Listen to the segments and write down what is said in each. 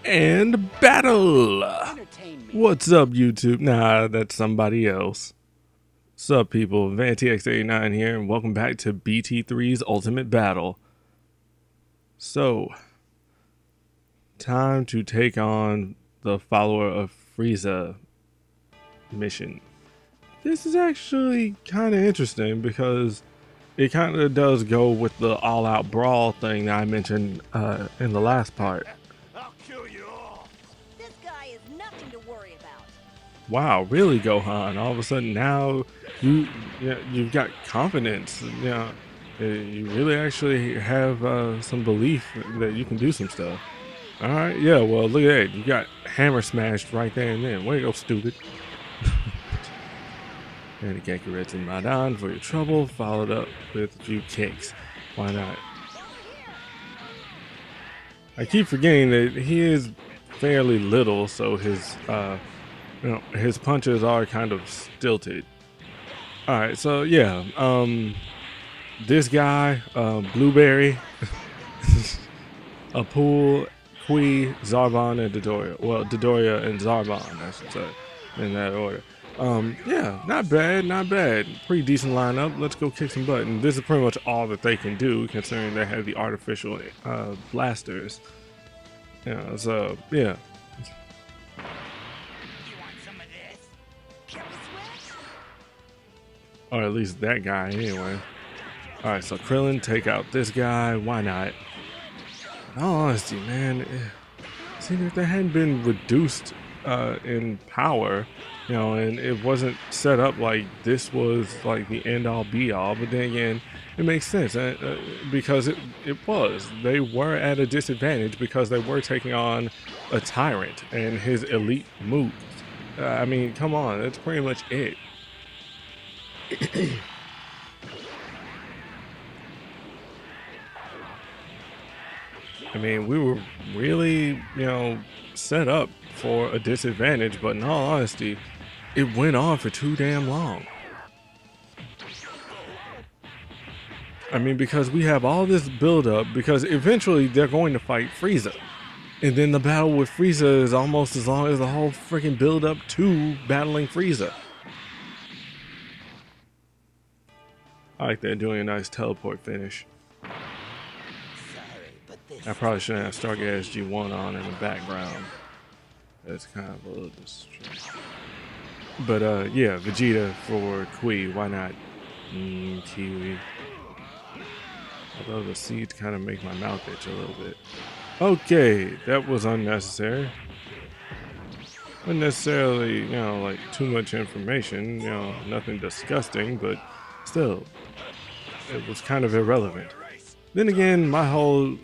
And battle! What's up, YouTube? Nah, that's somebody else. Sup, people? VanTX89 here, and welcome back to BT3's Ultimate Battle. So, time to take on the follower of Frieza mission. This is actually kind of interesting because it kind of does go with the all-out brawl thing that I mentioned in the last part. I'll kill you all. This guy is nothing to worry about. Wow, really, Gohan? All of a sudden now you've got confidence. You really actually have some belief that you can do some stuff. All right, yeah. Well, look at that. You got hammer smashed right there and then. Way to go, stupid. And the Genkaretsu and Madan for your trouble, followed up with a few kicks. Why not? I keep forgetting that he is fairly little, so his his punches are kind of stilted. All right, so yeah, this guy, Blueberry, Apul, Kui, Zarbon, and Dodoria. Well, Dodoria and Zarbon, I should say, in that order. Yeah, not bad, not bad. Pretty decent lineup. Let's go kick some butt. And this is pretty much all that they can do, considering they have the artificial blasters. Yeah, so yeah. You want some of this? Can we switch? Or at least that guy, anyway. Alright, so Krillin, take out this guy. Why not? In all honesty, man, see, if they hadn't been reduced in power, and it wasn't set up like this was like the end-all be-all, but then again, it makes sense because they were at a disadvantage because they were taking on a tyrant and his elite moves. I mean, come on, that's pretty much it. I mean, we were really, set up for a disadvantage, but in all honesty, it went on for too damn long. I mean, because we have all this build-up, because eventually they're going to fight Frieza. And then the battle with Frieza is almost as long as the whole freaking build-up to battling Frieza. I like that, doing a nice teleport finish. Sorry, but this I probably shouldn't have Stargate SG-1 on in the background. That's kind of a little distracting. But yeah, Vegeta for Kui, why not? Kiwi. Although the seeds kind of make my mouth itch a little bit. Okay, that was unnecessary. Not necessarily, like too much information, nothing disgusting, but still, it was kind of irrelevant. Then again, my whole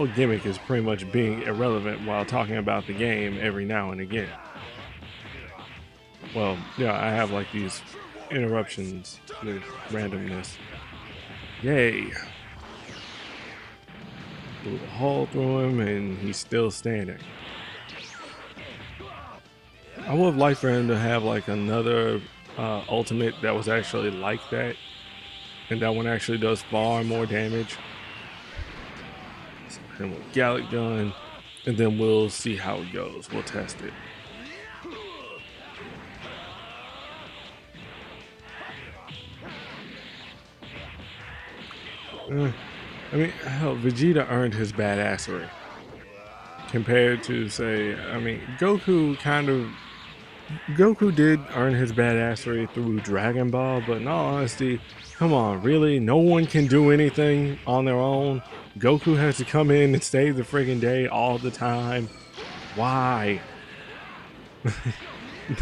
gimmick is pretty much being irrelevant while talking about the game every now and again. Well, yeah, I have like these interruptions with randomness. Yay! Blew a hole through him and he's still standing. I would have liked for him to have like another ultimate that was actually like that. And that one actually does far more damage. So him with Gallic Gun, and then we'll see how it goes. We'll test it. I mean, hell, Vegeta earned his badassery. Compared to, say, I mean, Goku did earn his badassery through Dragon Ball, but in all honesty, come on, really? No one can do anything on their own? Goku has to come in and save the friggin' day all the time? Why?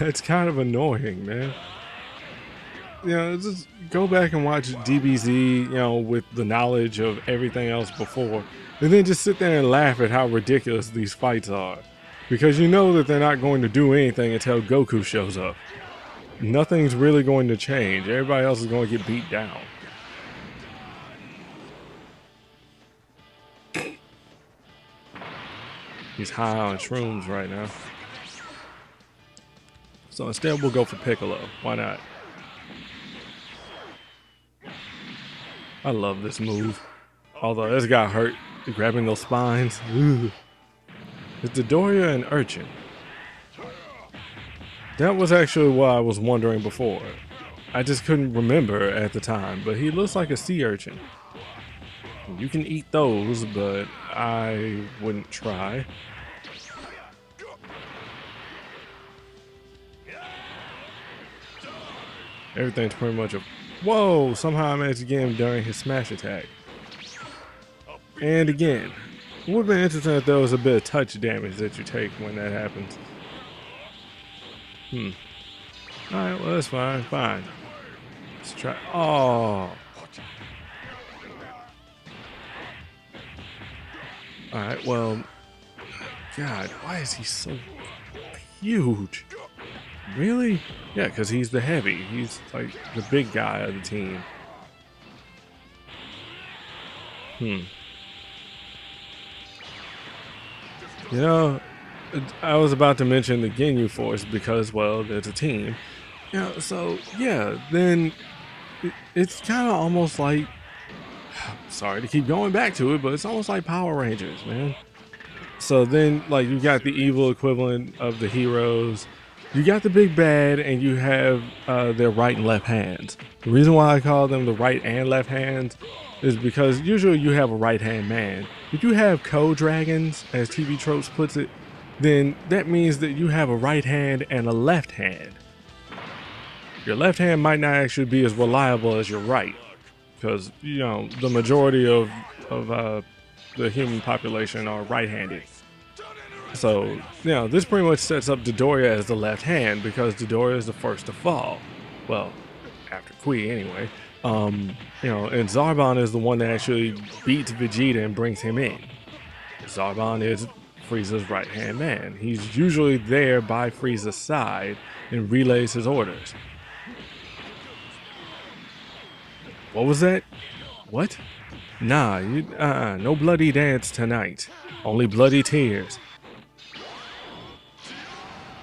That's kind of annoying, man. Just go back and watch DBZ, with the knowledge of everything else before, and then just sit there and laugh at how ridiculous these fights are. Because you know that they're not going to do anything until Goku shows up. Nothing's really going to change. Everybody else is going to get beat down. He's high on shrooms right now. So instead we'll go for Piccolo. Why not? I love this move. Although this got hurt grabbing those spines. Ooh. Is Dodoria an urchin? That was actually what I was wondering before. I just couldn't remember at the time, but he looks like a sea urchin. You can eat those, but I wouldn't try. Everything's pretty much a... Whoa! Somehow I managed to get him during his smash attack. And again. It would have been interesting if there was a bit of touch damage that you take when that happens. Alright, well that's fine. Fine. Let's try... Oh! Alright, well... God, why is he so huge? Really? Yeah, because he's the heavy. He's like the big guy of the team. You know, I was about to mention the Ginyu Force because, well, there's a team. Yeah, so, yeah, then it's kind of almost like... Sorry to keep going back to it, but it's almost like Power Rangers, man. So then, like, you got the evil equivalent of the heroes. You got the big bad, and you have their right and left hands. The reason why I call them the right and left hands is because usually you have a right-hand man. If you have co-dragons, as TV Tropes puts it, then that means that you have a right hand and a left hand. Your left hand might not actually be as reliable as your right, because, you know, the majority of the human population are right-handed. So, you know, this pretty much sets up Dodoria as the left hand because Dodoria is the first to fall. Well, after Kui anyway. You know, and Zarbon is the one that actually beats Vegeta and brings him in. Zarbon is Frieza's right-hand man. He's usually there by Frieza's side and relays his orders. What was that? What? Nah, no bloody dance tonight. Only bloody tears.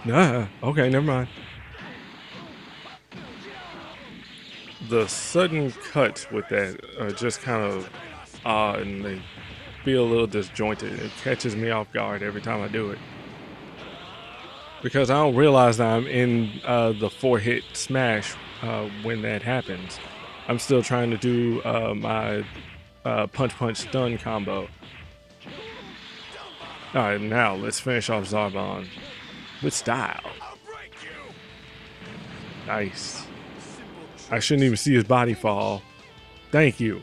Okay, never mind. The sudden cuts with that are just kind of odd and they feel a little disjointed. It catches me off guard every time I do it. Because I don't realize that I'm in the 4-hit smash when that happens. I'm still trying to do my punch stun combo. Alright, now let's finish off Zarbon with style. Nice. I shouldn't even see his body fall. Thank you.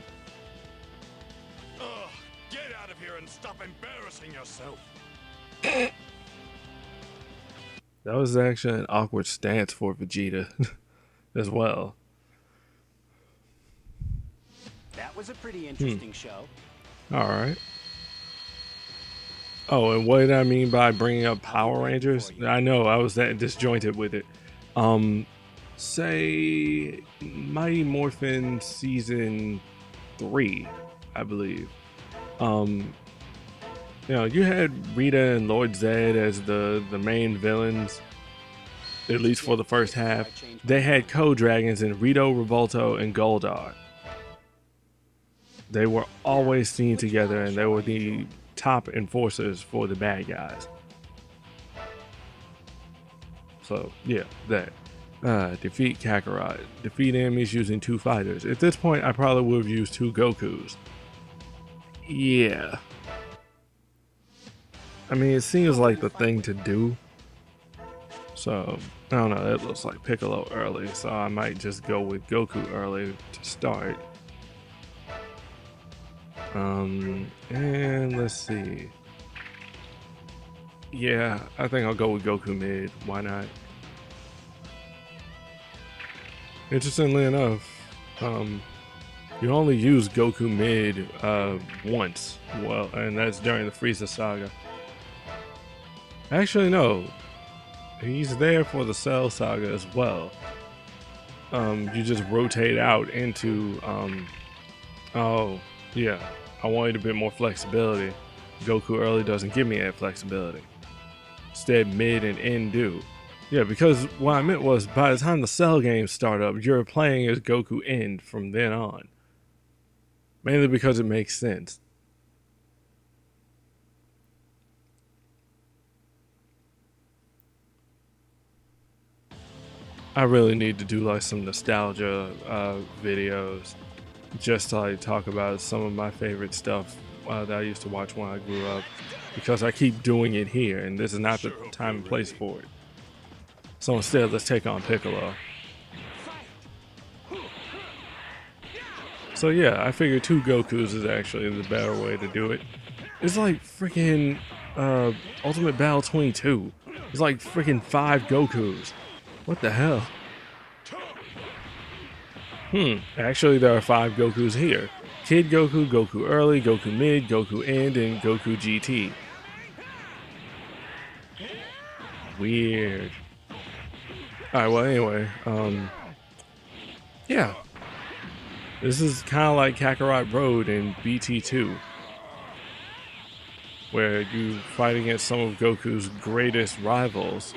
Get out of here and stop embarrassing yourself. That was actually an awkward stance for Vegeta as well. That was a pretty interesting show. Alright. Oh, and what did I mean by bringing up Power Rangers? I know, I was that disjointed with it. Say Mighty Morphin Season 3, I believe. You know, you had Rita and Lord Zed as the main villains, at least for the first half. They had co-dragons in Rito, Revolto, and Goldar. They were always seen together, and they were the top enforcers for the bad guys. So, yeah, that. Defeat Kakarot. Defeat enemies using 2 fighters. At this point, I probably would have used 2 Gokus. Yeah. I mean, it seems like the thing to do. So, I don't know. That looks like Piccolo early, so I might just go with Goku early to start. And let's see. Yeah, I think I'll go with Goku mid. Why not? Interestingly enough, you only use Goku mid once. Well, and that's during the Frieza saga. Actually, no. He's there for the Cell saga as well. You just rotate out into oh, yeah. I wanted a bit more flexibility. Goku early doesn't give me that flexibility. Instead, mid and end do. Yeah, because what I meant was by the time the Cell games start up, you're playing as Goku end from then on. Mainly because it makes sense. I really need to do like some nostalgia videos just to like talk about some of my favorite stuff that I used to watch when I grew up, because I keep doing it here and this is not the time and place for it. So instead, let's take on Piccolo. So yeah, I figured 2 Gokus is actually the better way to do it. It's like freaking Ultimate Battle 22. It's like freaking 5 Gokus. What the hell? Actually there are 5 Gokus here. Kid Goku, Goku Early, Goku Mid, Goku End, and Goku GT. Weird. Alright, well anyway, yeah. This is kind of like Kakarot Road in BT2, where you fight against some of Goku's greatest rivals,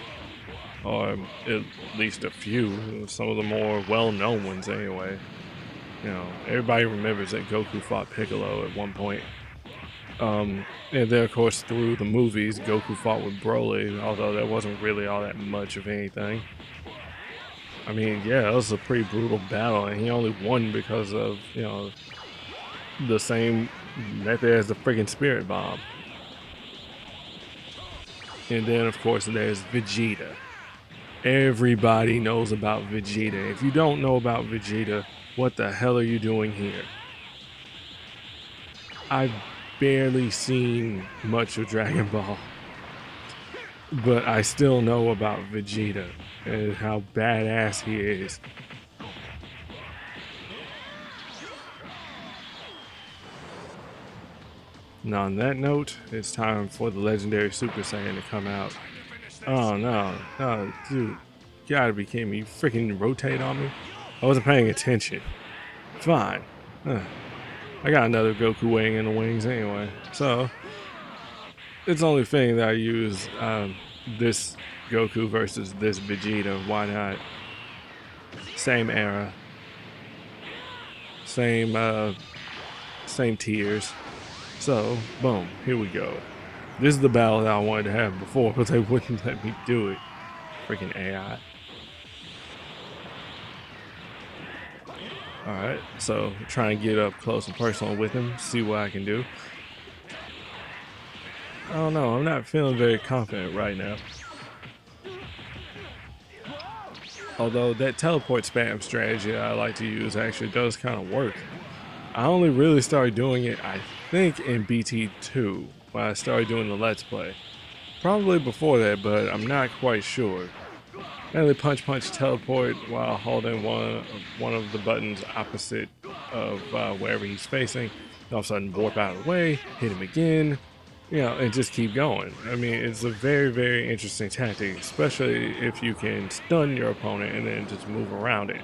or at least a few, some of the more well-known ones anyway. You know, everybody remembers that Goku fought Piccolo at one point. And then of course through the movies, Goku fought with Broly, although that wasn't really all that much of anything. I mean, yeah, it was a pretty brutal battle, and he only won because of, you know, the same method as the friggin' Spirit Bomb. And then, of course, there's Vegeta. Everybody knows about Vegeta. If you don't know about Vegeta, what the hell are you doing here? I've barely seen much of Dragon Ball, but I still know about Vegeta and how badass he is. Now on that note, it's time for the legendary Super Saiyan to come out. Oh no, no, dude, you gotta be kidding me. You freaking rotate on me? I wasn't paying attention. Fine. I got another Goku weighing in the wings anyway, so it's only fitting that I use this Goku versus this Vegeta. Why not? Same era, same tiers. So boom, here we go. This is the battle that I wanted to have before, but they wouldn't let me do it. Freaking AI. Alright, so try and get up close and personal with him, see what I can do. I don't know, I'm not feeling very confident right now. Although that teleport spam strategy I like to use actually does kind of work. I only really started doing it, I think, in BT2, when I started doing the Let's Play. Probably before that, but I'm not quite sure. Mainly punch, teleport while holding one of the buttons opposite of wherever he's facing. All of a sudden warp out of the way, hit him again, you know, and just keep going. I mean, it's a very, very interesting tactic, especially if you can stun your opponent and then just move around it.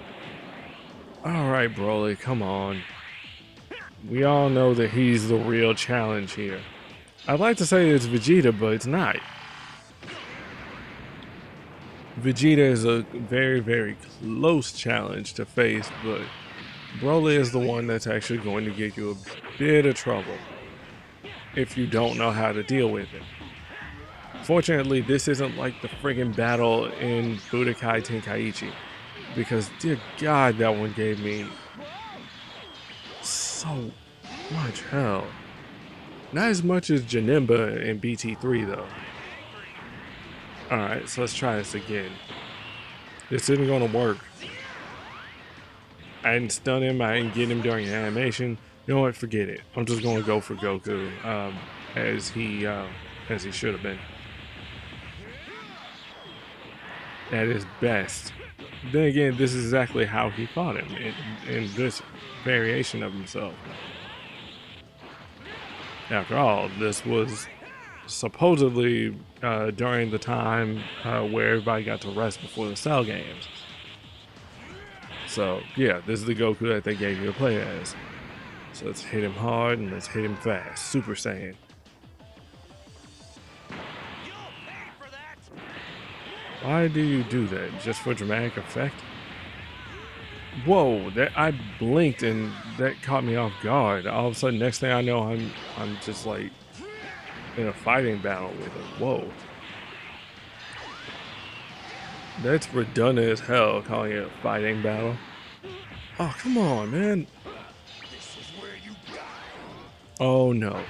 Alright, Broly, come on. We all know that he's the real challenge here. I'd like to say it's Vegeta, but it's not. Vegeta is a very, very close challenge to face, but Broly is the one that's actually going to get you a bit of trouble if you don't know how to deal with it. Fortunately, this isn't like the friggin' battle in Budokai Tenkaichi, because dear God, that one gave me so much hell. Not as much as Janemba in BT3 though. Alright, so let's try this again. This isn't gonna work. I didn't stun him, I didn't get him during the animation. You know what, forget it. I'm just gonna go for Goku as he should have been. At his best. Then again, this is exactly how he fought him in this variation of himself. After all, this was supposedly during the time where everybody got to rest before the Cell games. So yeah, this is the Goku that they gave you to play as. So let's hit him hard and let's hit him fast. Super Saiyan. Why do you do that? Just for dramatic effect? Whoa, that I blinked and that caught me off guard. All of a sudden, next thing I know, I'm just like in a fighting battle with him. Whoa. That's redundant as hell, calling it a fighting battle. Oh, come on, man. This is where you die. Oh, no.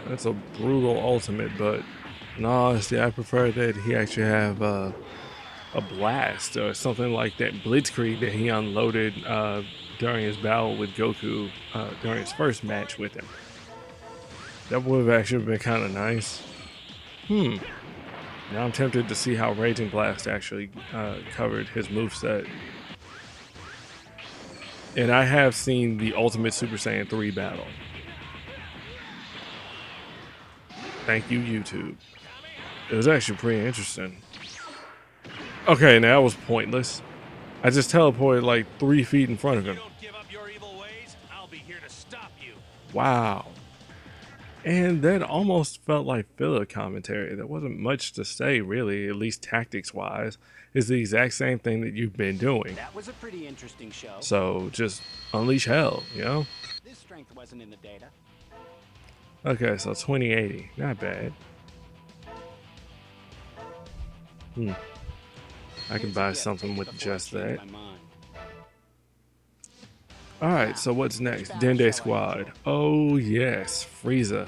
That's a brutal ultimate, but in all honesty, I prefer that he actually have a blast or something like that blitzkrieg that he unloaded during his battle with Goku during his first match with him. That would have actually been kind of nice. Now I'm tempted to see how Raging Blast actually covered his moveset. And I have seen the Ultimate Super Saiyan 3 battle. Thank you, YouTube. It was actually pretty interesting. Okay, now that was pointless. I just teleported like 3 feet in front of him. Don't give up your evil ways. I'll be here to stop you. Wow. And that almost felt like filler commentary. There wasn't much to say, really, at least tactics-wise. It's the exact same thing that you've been doing. That was a pretty interesting show. So just unleash hell, you know? This strength wasn't in the data. Okay, so 2080. Not bad. I can buy something with just that. Alright, so what's next? Dende Squad. Oh, yes. Frieza.